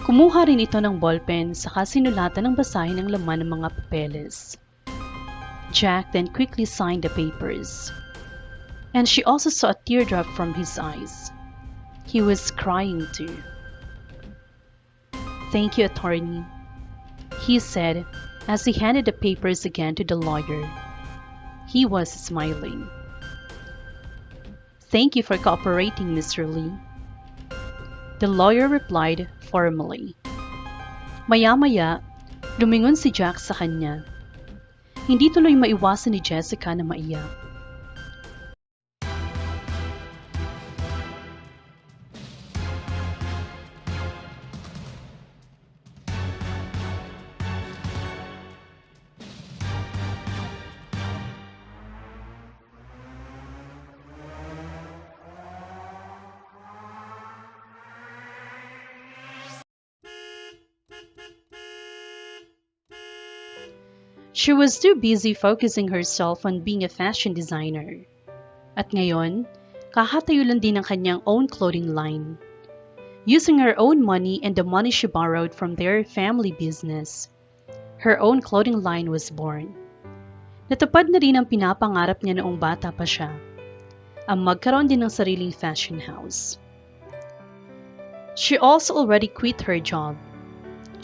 Kumuha rin ito ng ballpen saka sinulatan ng basahin ang laman ng mga papeles. Jack then quickly signed the papers. And she also saw a teardrop from his eyes. He was crying too. "Thank you, attorney," he said as he handed the papers again to the lawyer. He was smiling. "Thank you for cooperating, Mr. Lee," the lawyer replied formally. Maya-maya, lumingon si Jack sa kanya. Hindi tuloy maiwasan ni Jessica na maiyak. She was too busy focusing herself on being a fashion designer. At ngayon, kakatayo lang din ng kanyang own clothing line. Using her own money and the money she borrowed from their family business, her own clothing line was born. Natupad na rin ang pinapangarap niya noong bata pa siya, ang magkaroon din ng sariling fashion house. She also already quit her job.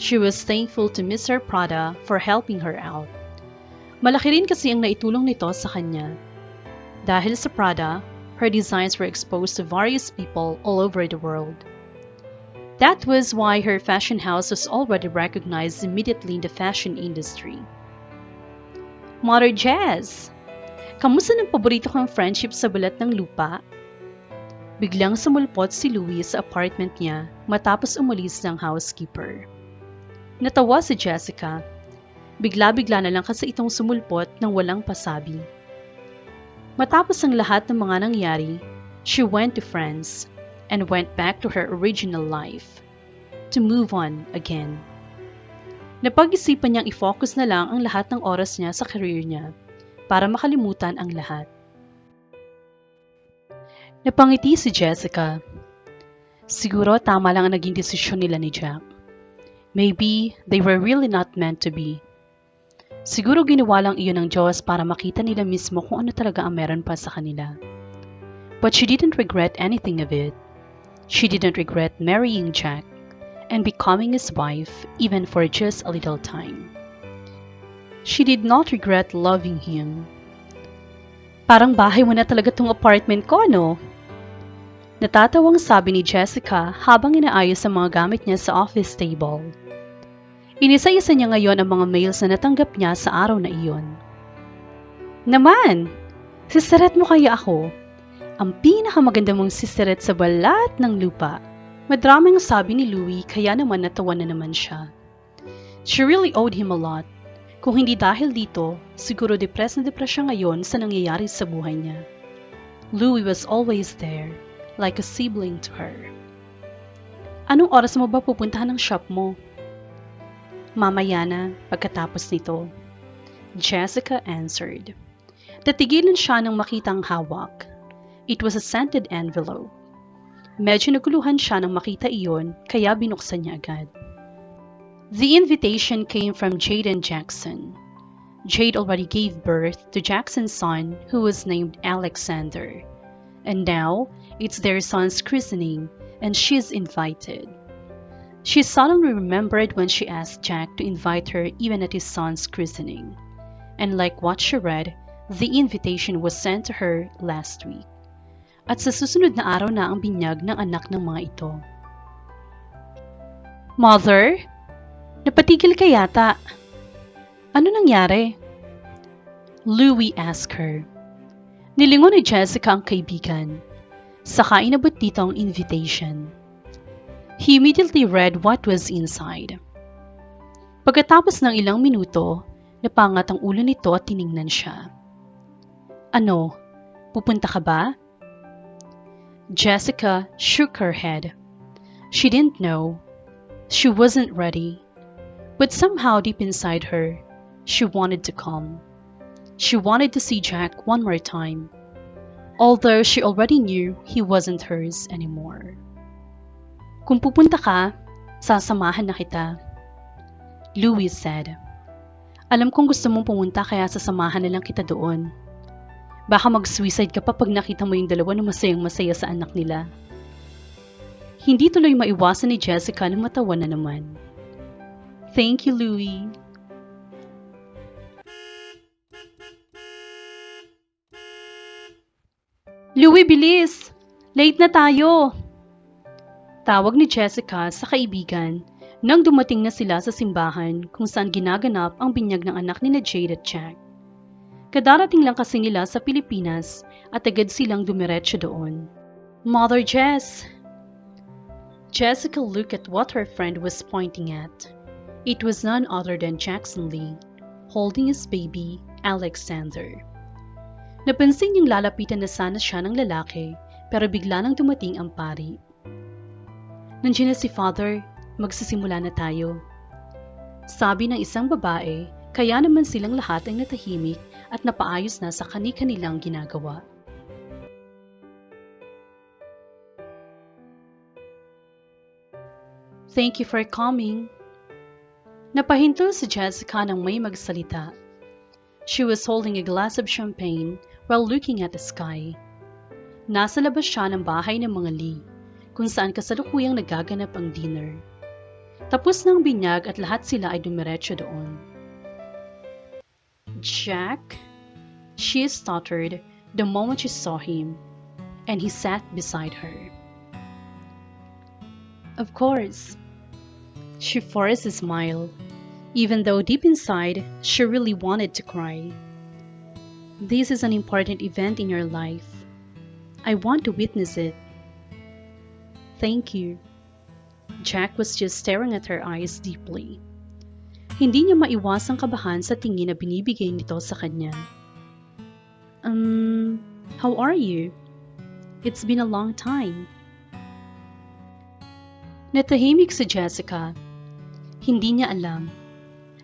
She was thankful to Mr. Prada for helping her out. Malaki rin kasi ang naitulong nito sa kanya. Dahil sa Prada, her designs were exposed to various people all over the world. That was why her fashion house was already recognized immediately in the fashion industry. Mother Jazz, kamusta ng paborito kang friendship sa balat ng lupa? Biglang sumulpot si Louie sa apartment niya matapos umalis ng housekeeper. Natawa si Jessica. Bigla-bigla na lang kasi itong sumulpot ng walang pasabi. Matapos ang lahat ng mga nangyari, she went to France and went back to her original life, to move on again. Napag-isipan niyang i-focus na lang ang lahat ng oras niya sa career niya para makalimutan ang lahat. Napangiti si Jessica. Siguro tama lang ang naging desisyon nila ni Jack. Maybe they were really not meant to be. Siguro ginawa lang iyon ng Diyos para makita nila mismo kung ano talaga ang meron pa sa kanila. But she didn't regret anything of it. She didn't regret marrying Jack and becoming his wife even for just a little time. She did not regret loving him. Parang bahay mo na talaga tong apartment ko, no? Natatawang sabi ni Jessica habang inaayos ang mga gamit niya sa office table. Inisa-isa niya ngayon ang mga mails na natanggap niya sa araw na iyon. Naman, sisaret mo kaya ako? Ang pinakamaganda mong sisaret sa balat ng lupa. Madraming sabi ni Louie kaya naman natawa na naman siya. She really owed him a lot. Kung hindi dahil dito, siguro depressed na depressed siya ngayon sa nangyayari sa buhay niya. Louie was always there, like a sibling to her. Anong oras mo ba pupuntahan ng shop mo? Mamaya na, pagkatapos nito. Jessica answered. Tatigilan siya nang makita ang hawak. It was a scented envelope. Medyo naguluhan siya nang makita iyon, kaya binuksan niya agad. The invitation came from Jade and Jackson. Jade already gave birth to Jackson's son, who was named Alexander. And now, it's their son's christening, and she's invited. She suddenly remembered when she asked Jack to invite her even at his son's christening. And like what she read, the invitation was sent to her last week. At sa susunod na araw na ang binyag ng anak ng mga ito. Mother? Napatigil ka yata. Ano nangyari? Louie asked her. Nilingon ni Jessica ang kaibigan. Saka inabot dito ang invitation. He immediately read what was inside. Pagkatapos ng ilang minuto, napangat ang ulo nito at tiningnan siya. Ano? Pupunta ka ba? Jessica shook her head. She didn't know. She wasn't ready. But somehow deep inside her, she wanted to come. She wanted to see Jack one more time, although she already knew he wasn't hers anymore. Kung pupunta ka, Sasamahan na kita, Louis said. Alam kong gusto mong pumunta kaya sasamahan na lang kita doon. Baka mag-suicide ka pa pag nakita mo yung dalawa na masayang-masaya sa anak nila. Hindi tuloy maiwasan ni Jessica na matawa na naman. Thank you, Louis. Louis, bilis! Late na tayo! Tawag ni Jessica sa kaibigan nang dumating na sila sa simbahan kung saan ginaganap ang binyag ng anak ni Jade at Jack. Kadarating lang kasi nila sa Pilipinas at agad silang dumiretso doon. Mother Jess! Jessica looked at what her friend was pointing at. It was none other than Jackson Lee, holding his baby, Alexander. Napansin niyang lalapitan na sana siya ng lalaki, pero bigla nang dumating ang pari. Nandiyan na si Father, magsisimula na tayo. Sabi ng isang babae, kaya naman silang lahat ay natahimik at napaayos na sa kani-kanilang ginagawa. Thank you for coming. Napahinto si Jessica nang may magsalita. She was holding a glass of champagne while looking at the sky. Nasa labas siya ng bahay ng mga Lee, kung saan kasalukuyang nagaganap ang dinner. Tapos ng binyag at lahat sila ay dumiretso doon. Jack? She stuttered the moment she saw him, and he sat beside her. Of course. She forced a smile, even though deep inside she really wanted to cry. This is an important event in your life. I want to witness it. Thank you. Jack was just staring at her eyes deeply. Hindi niya maiwasang kabahan sa tingin na binibigay nito sa kanya. How are you? It's been a long time. Natahimik si Jessica. Hindi niya alam.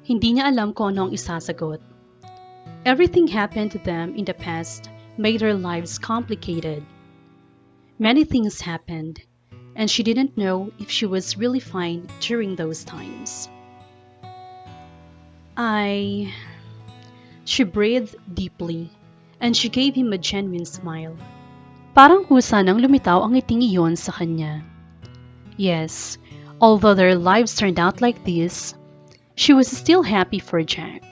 Hindi niya alam kung ano ang isasagot. Everything happened to them in the past made their lives complicated. Many things happened, and she didn't know if she was really fine during those times. She breathed deeply, and she gave him a genuine smile. Parang kusa nang lumitaw ang ngiting iyon sa kanya. Yes, although their lives turned out like this, she was still happy for Jack.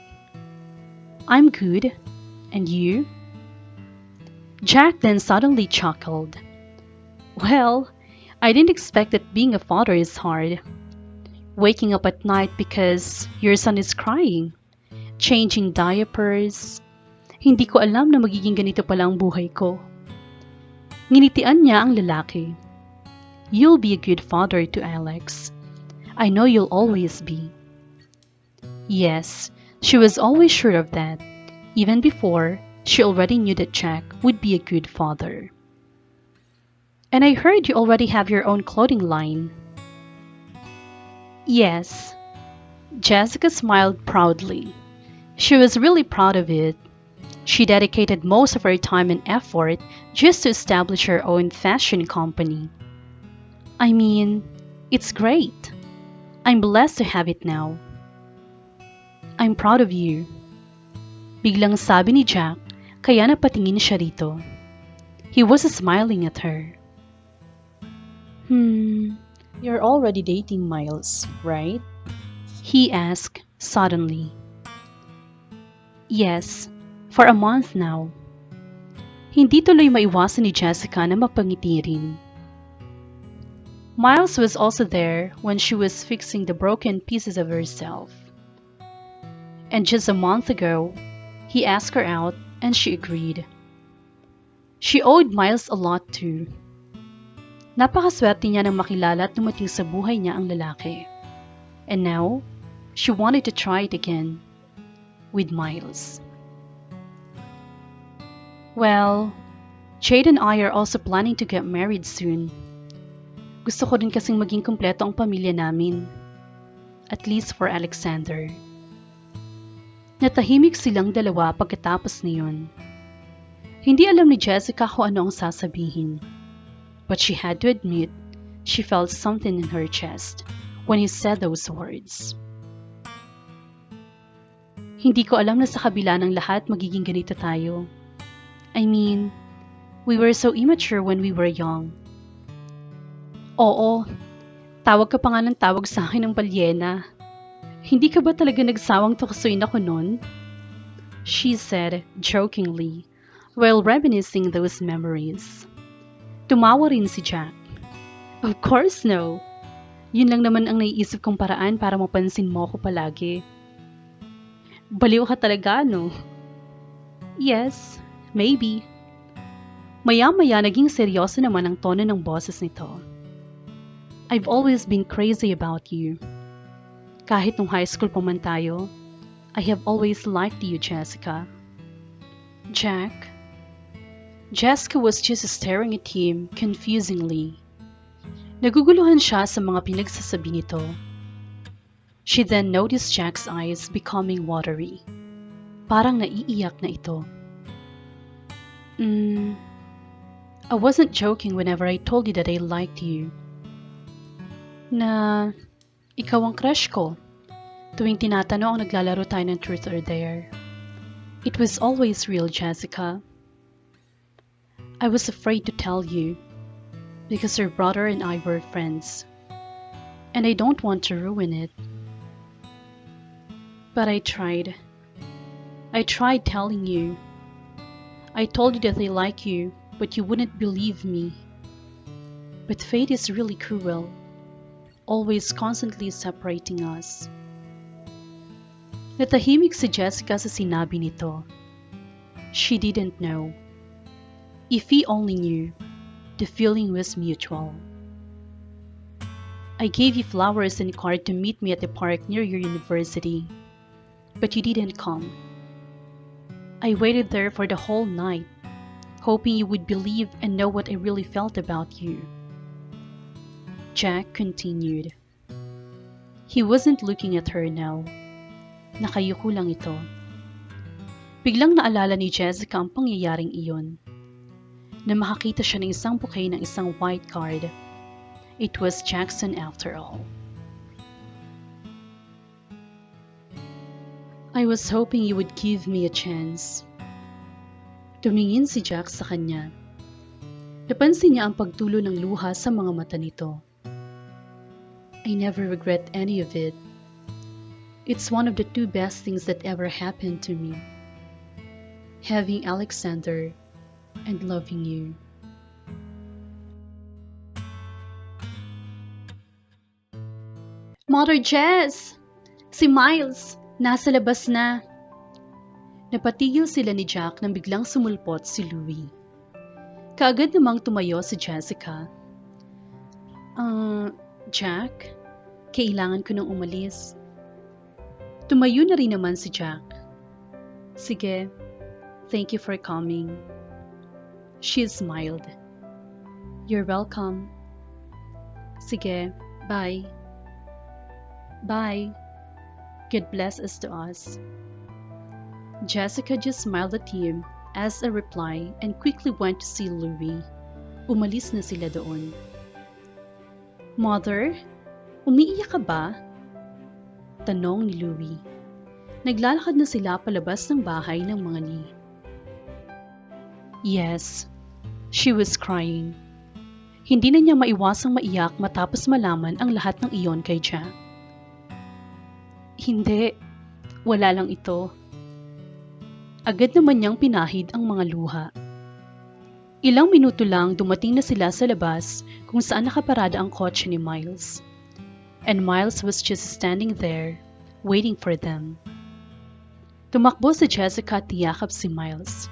I'm good. And you? Jack then suddenly chuckled. Well, I didn't expect that being a father is hard. Waking up at night because your son is crying. Changing diapers. Hindi ko alam na magiging ganito pala ang buhay ko. Nginitian niya ang lalaki. You'll be a good father to Alex. I know you'll always be. Yes, she was always sure of that. Even before, she already knew that Jack would be a good father. And I heard you already have your own clothing line. Yes. Jessica smiled proudly. She was really proud of it. She dedicated most of her time and effort just to establish her own fashion company. I mean, it's great. I'm blessed to have it now. I'm proud of you. Biglang sabi ni Jack, kaya napatingin siya rito. He was smiling at her. You're already dating Miles, right? He asked suddenly. Yes, for a month now. Hindi tuloy maiwasan ni Jessica na mapangiti rin. Miles was also there when she was fixing the broken pieces of herself. And just a month ago, he asked her out and she agreed. She owed Miles a lot too. Napakaswerte niya nang makilala at dumating sa buhay niya ang lalaki. And now, she wanted to try it again with Miles. Well, Jade and I are also planning to get married soon. Gusto ko rin kasing maging kumpleto ang pamilya namin. At least for Alexander. Natahimik silang dalawa pagkatapos niyon. Hindi alam ni Jessica kung ano ang sasabihin. But she had to admit, she felt something in her chest when he said those words. Hindi ko alam na sa kabila ng lahat magiging ganito tayo. I mean, we were so immature when we were young. Oo, tawag ka pa nga ng tawag sa akin ng balyena. Hindi ka ba talaga nagsawang tukasuin ako nun? She said jokingly, while reminiscing those memories. Tumawa rin si Jack. Of course no. Yun lang naman ang naiisip kong paraan para mapansin mo ako palagi. Baliw ka talaga, no? Yes, maybe. Maya-maya naging seryoso naman ang tono ng boses nito. I've always been crazy about you. Kahit nung high school pa man tayo, I have always liked you, Jessica. Jack? Jessica was just staring at him confusingly. Naguguluhan siya sa mga pinagsasabi nito. She then noticed Jack's eyes becoming watery. Parang naiiyak na ito. I wasn't joking whenever I told you that I liked you. Na ikaw ang crush ko tuwing tinatanong ang naglalaro tayo ng truth or dare. It was always real, Jessica. I was afraid to tell you because your brother and I were friends. And I don't want to ruin it. But I tried. I tried telling you. I told you that I like you, but you wouldn't believe me. But fate is really cruel, always constantly separating us. Natahimik si Jessica sa sinabi nito. She didn't know. If he only knew, the feeling was mutual. I gave you flowers and a card to meet me at the park near your university. But you didn't come. I waited there for the whole night, hoping you would believe and know what I really felt about you. Jack continued. He wasn't looking at her now. Nakayuko lang ito. Biglang naalala ni Jessica ang pangyayaring iyon. Na makakita siya ng isang bouquet ng isang white card. It was Jackson after all. I was hoping you would give me a chance. Tumingin si Jack sa kanya. Napansin niya ang pagtulo ng luha sa mga mata nito. I never regret any of it. It's one of the two best things that ever happened to me. Having Alexander and loving you. Mother Jess! Si Miles! Nasa labas na. Napatigil sila ni Jack nang biglang sumulpot si Louie. Kaagad namang tumayo si Jessica. Jack? Kailangan ko nang umalis. Tumayo na rin naman si Jack. Sige, thank you for coming. She smiled. You're welcome. Sige, bye. Bye. God bless us to us. Jessica just smiled at him as a reply and quickly went to see Louie. Umalis na sila doon. Mother, umiiyak ka ba? Tanong ni Louie. Naglalakad na sila palabas ng bahay ng mga ni. Yes, she was crying. Hindi na niya maiwasang maiyak matapos malaman ang lahat ng iyon kay Jack. Hindi, wala lang ito. Agad naman niyang pinahid ang mga luha. Ilang minuto lang dumating na sila sa labas kung saan nakaparada ang kotse ni Miles. And Miles was just standing there, waiting for them. Tumakbo si Jessica at tiyakap si Miles.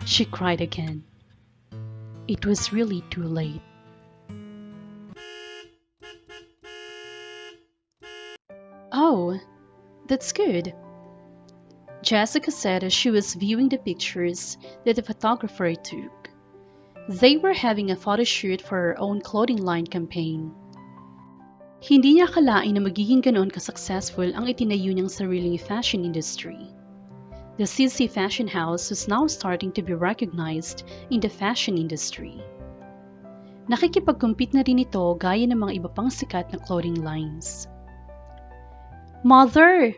She cried again. It was really too late. Oh, that's good, Jessica said as she was viewing the pictures that the photographer took. They were having a photo shoot for her own clothing line campaign. Hindi niya akalain na magiging ganoon ka-successful ang itinayo niyang sariling fashion industry. The CC Fashion House was now starting to be recognized in the fashion industry. Nakikipag-compete na rin ito gaya ng mga iba pang sikat na clothing lines. Mother!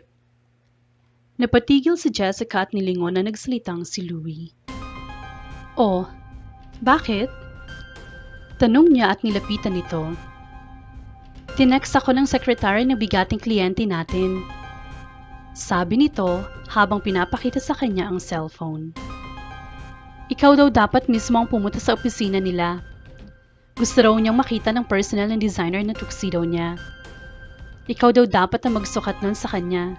Napatigil si Jessica at nilingon na nagsalitang si Louie. Oh, bakit? Tanong niya at nilapitan ito. Tinext ako ng sekretary ng bigating kliyente natin. Sabi nito habang pinapakita sa kanya ang cellphone. Ikaw daw dapat mismo ang pumunta sa opisina nila. Gusto raw niyang makita ng personal ng designer na tuxedo niya. Ikaw daw dapat na magsukat nun sa kanya.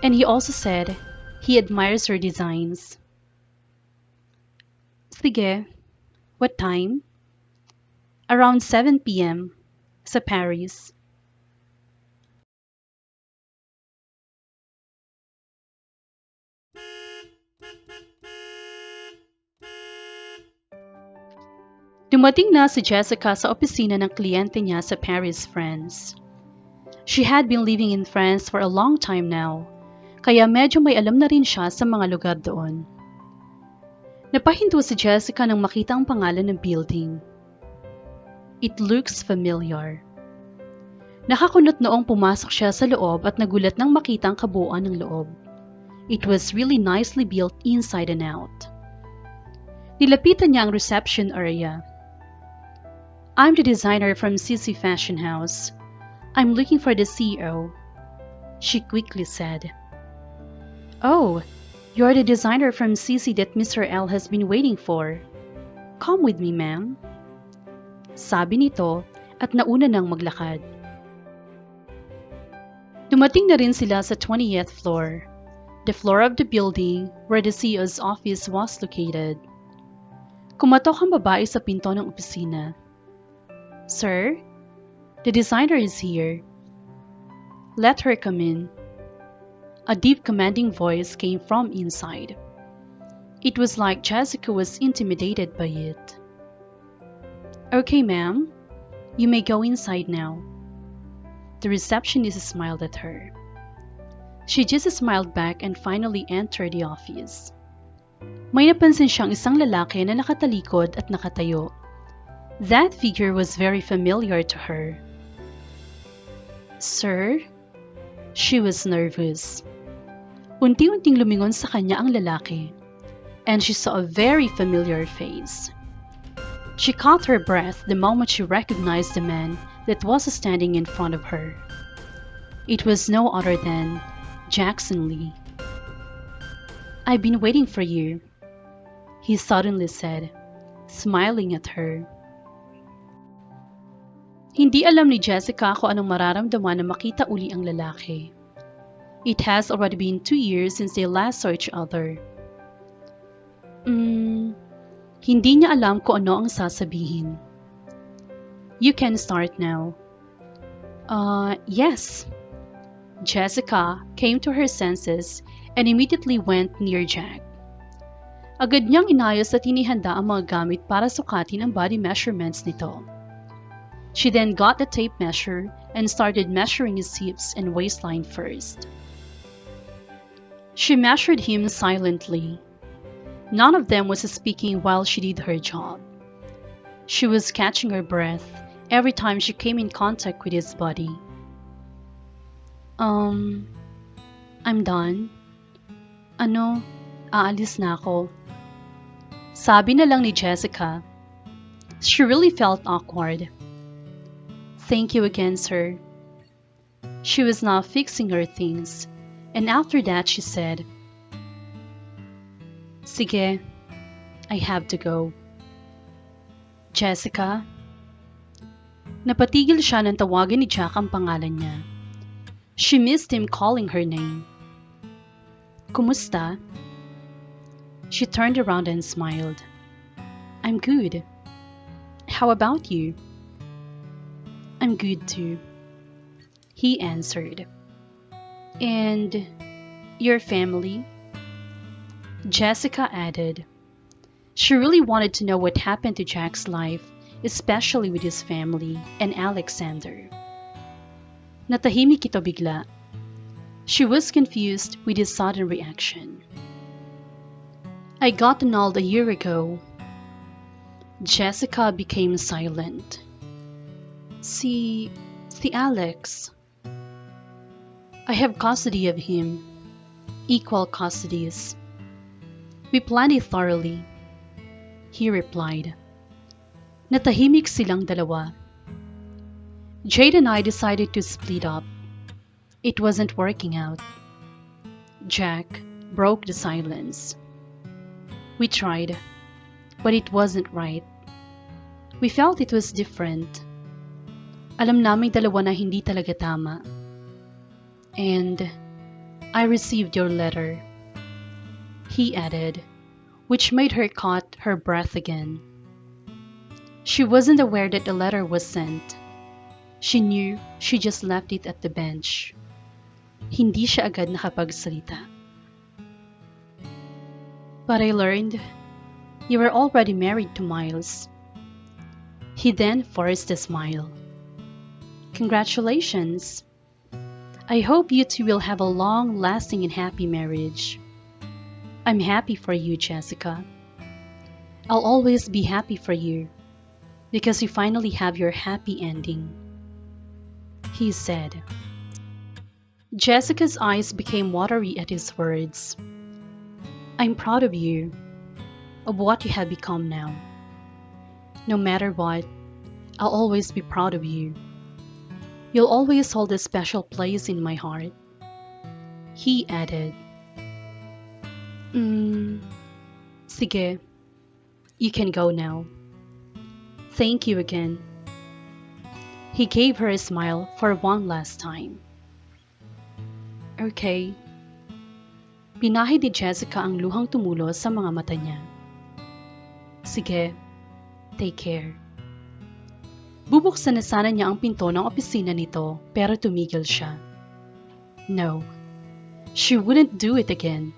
And he also said he admires her designs. Sige, what time? Around 7 p.m. sa Paris. Dumating na si Jessica sa opisina ng kliyente niya sa Paris, France. She had been living in France for a long time now, kaya medyo may alam na rin siya sa mga lugar doon. Napahinto si Jessica nang makita ang pangalan ng building. It looks familiar. Nakakunot noong pumasok siya sa loob at nagulat nang makita ang kabuuan ng loob. It was really nicely built inside and out. Nilapitan niya ang reception area. I'm the designer from CC Fashion House. I'm looking for the CEO. She quickly said. Oh, you're the designer from CC that Mr. L has been waiting for. Come with me, ma'am. Sabi nito at nauna nang maglakad. Dumating na rin sila sa 20th floor, the floor of the building where the CEO's office was located. Kumatok ang babae sa pinto ng opisina. Sir, the designer is here. Let her come in. A deep commanding voice came from inside. It was like Jessica was intimidated by it. Okay, ma'am. You may go inside now. The receptionist smiled at her. She just smiled back and finally entered the office. May napansin siyang isang lalaki na nakatalikod at nakatayo. That figure was very familiar to her. Sir? She was nervous. Unti-unting lumingon sa kanya ang lalaki, and she saw a very familiar face. She caught her breath the moment she recognized the man that was standing in front of her. It was no other than Jackson Lee. I've been waiting for you, he suddenly said, smiling at her. Hindi alam ni Jessica kung anong mararamdaman na makita uli ang lalaki. It has already been 2 years since they last saw each other. Hindi niya alam kung ano ang sasabihin. You can start now. Yes. Jessica came to her senses and immediately went near Jack. Agad niyang inayos at inihanda ang mga gamit para sukatin ang body measurements nito. She then got the tape measure and started measuring his hips and waistline first. She measured him silently. None of them was speaking while she did her job. She was catching her breath every time she came in contact with his body. I'm done. Aalis na ako. Sabi na lang ni Jessica. She really felt awkward. Thank you again, sir. She was now fixing her things, and after that she said, Sige, I have to go. Jessica? Napatigil siya nang tawagin ni Jack ang pangalan niya. She missed him calling her name. Kumusta? She turned around and smiled. I'm good. How about you? I'm good too, he answered. And your family? Jessica added. She really wanted to know what happened to Jack's life, especially with his family and Alexander. Natahimik ito bigla. She was confused with his sudden reaction. I got annulled a year ago. Jessica became silent. Si, si Alex. I have custody of him. Equal custodies. We planned it thoroughly, he replied. Natahimik silang dalawa. Jade and I decided to split up. It wasn't working out. Jack broke the silence. We tried, but it wasn't right. We felt it was different. Alam naming dalawa na hindi talaga tama. And I received your letter, he added, which made her caught her breath again. She wasn't aware that the letter was sent. She knew she just left it at the bench. Hindi siya agad nakapagsalita. But I learned you were already married to Miles. He then forced a smile. Congratulations. I hope you two will have a long-lasting and happy marriage. I'm happy for you, Jessica. I'll always be happy for you because you finally have your happy ending, he said. Jessica's eyes became watery at his words. I'm proud of you, of what you have become now. No matter what, I'll always be proud of you. You'll always hold a special place in my heart, he added. Sige, you can go now. Thank you again. He gave her a smile for one last time. Okay. Pinahid ni Jessica ang luhang tumulo sa mga mata niya. Sige, take care. Bubuksan na sana niya ang pinto ng opisina nito pero tumigil siya. No, she wouldn't do it again.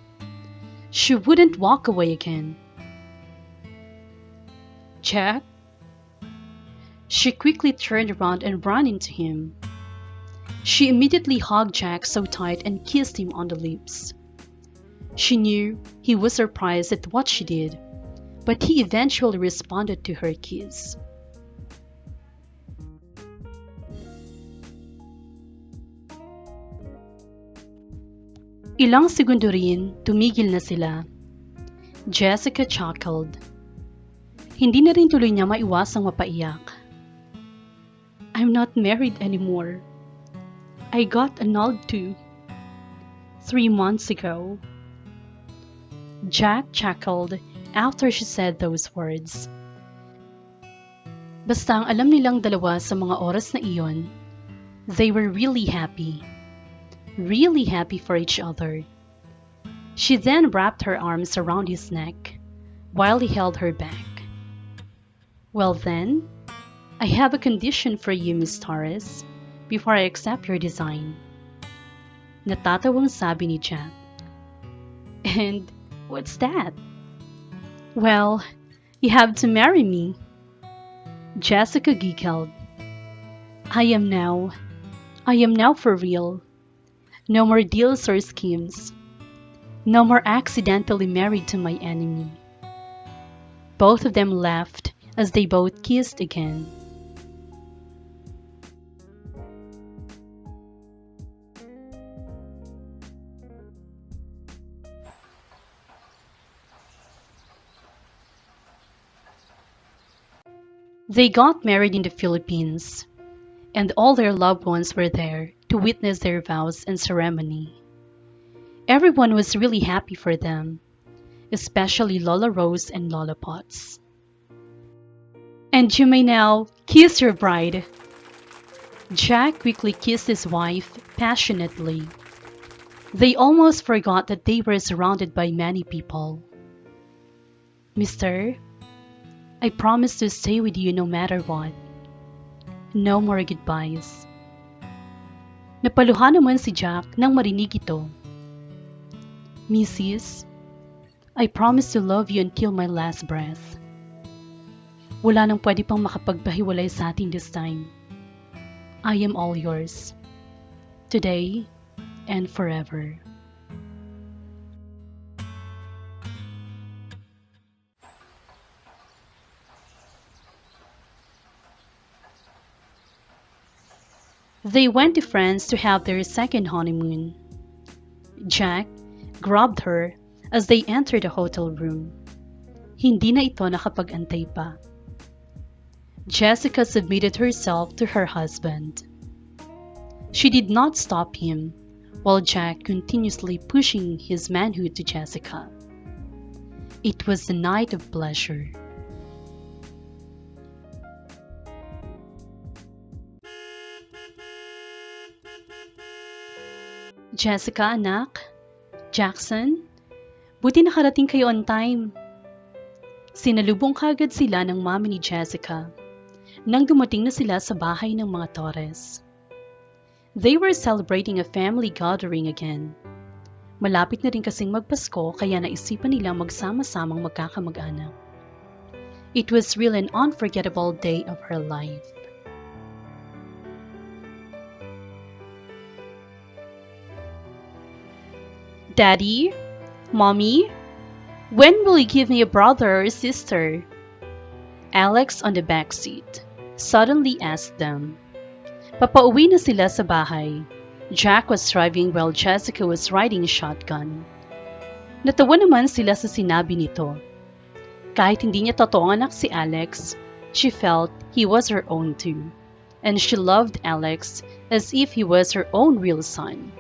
She wouldn't walk away again. Jack? She quickly turned around and ran into him. She immediately hugged Jack so tight and kissed him on the lips. She knew he was surprised at what she did, but he eventually responded to her kiss. Ilang segundo rin, tumigil na sila. Jessica chuckled. Hindi na rin tuloy niya maiwasang mapaiyak. I'm not married anymore. I got annulled too. 3 months ago. Jack chuckled after she said those words. Basta ang alam nilang dalawa sa mga oras na iyon, they were really happy for each other. She then wrapped her arms around his neck while he held her back. Well then, I have a condition for you, Miss Torres, before I accept your design. Natatawang sabi ni Jack. And what's that? Well, you have to marry me. Jessica giggled. I am now for real. No more deals or schemes. No more accidentally married to my enemy. Both of them laughed as they both kissed again. They got married in the Philippines, and all their loved ones were there to witness their vows and ceremony. Everyone was really happy for them, especially Lola Rose and Lola Potts. And you may now kiss your bride. Jack quickly kissed his wife passionately. They almost forgot that they were surrounded by many people. Mister, I promise to stay with you no matter what. No more goodbyes. Napaluha naman si Jack nang marinig ito. Mrs., I promise to love you until my last breath. Wala nang pwede pang makapagpahiwalay sa atin this time. I am all yours. Today and forever. They went to France to have their second honeymoon. Jack grabbed her as they entered the hotel room. Hindi na ito nakapag-antay pa. Jessica submitted herself to her husband. She did not stop him, while Jack continuously pushing his manhood to Jessica. It was a night of pleasure. Jessica, anak. Jackson, buti nakarating kayo on time. Sinalubong kagad sila ng mami ni Jessica nang dumating na sila sa bahay ng mga Torres. They were celebrating a family gathering again. Malapit na rin kasing magpasko kaya naisipan nilang magsama-samang magkakamag-anak. It was really an unforgettable day of her life. Daddy? Mommy? When will you give me a brother or sister? Alex on the back seat suddenly asked them. Papauwi na sila sa bahay. Jack was driving while Jessica was riding a shotgun. Natawa naman sila sa sinabi nito. Kahit hindi niya totoong anak si Alex, she felt he was her own too. And she loved Alex as if he was her own real son.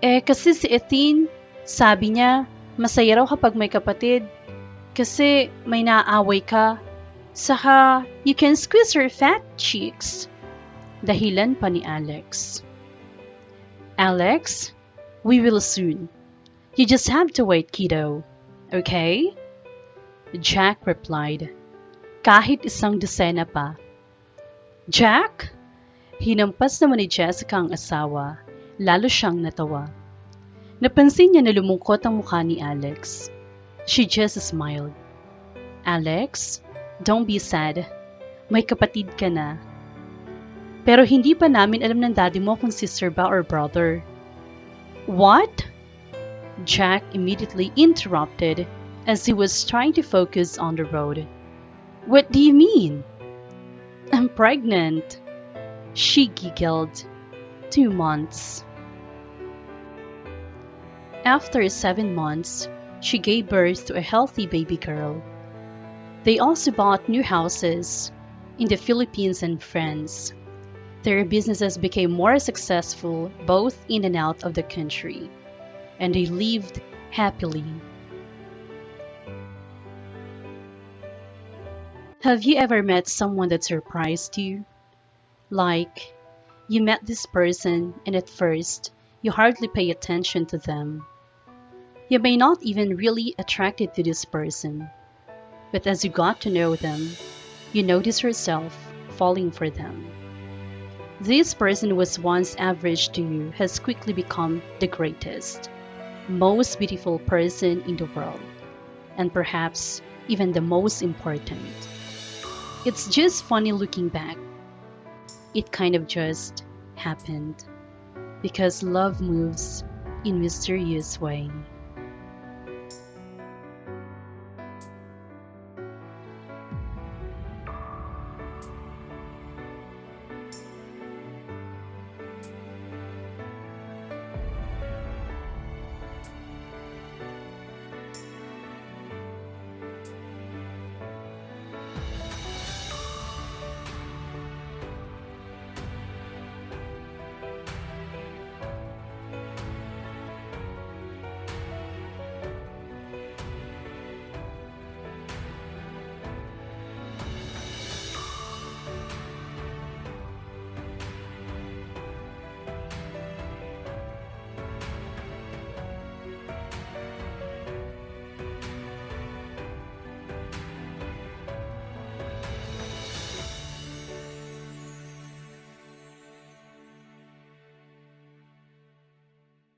Kasi si Ethine, sabi niya, masaya raw kapag may kapatid. Kasi may naaaway ka. Saka, you can squeeze her fat cheeks. Dahilan pa ni Alex. Alex, we will soon. You just have to wait, kiddo. Okay? Jack replied. Kahit isang dosena pa. Jack? Hinampas naman ni Jessica ang asawa. Lalo siyang natawa. Napansin niya na lumungkot ang mukha ni Alex. She just smiled. Alex, don't be sad. May kapatid ka na. Pero hindi pa namin alam ng daddy mo kung sister ba or brother. What? Jack immediately interrupted as he was trying to focus on the road. What do you mean? I'm pregnant. She giggled. 2 months. After 7 months, she gave birth to a healthy baby girl. They also bought new houses in the Philippines and France. Their businesses became more successful both in and out of the country, and they lived happily. Have you ever met someone that surprised you? Like, you met this person and at first, you hardly pay attention to them. You may not even really attracted to this person, but as you got to know them, you notice yourself falling for them. This person was once average to you has quickly become the greatest, most beautiful person in the world, and perhaps even the most important. It's just funny looking back. It kind of just happened because love moves in mysterious way.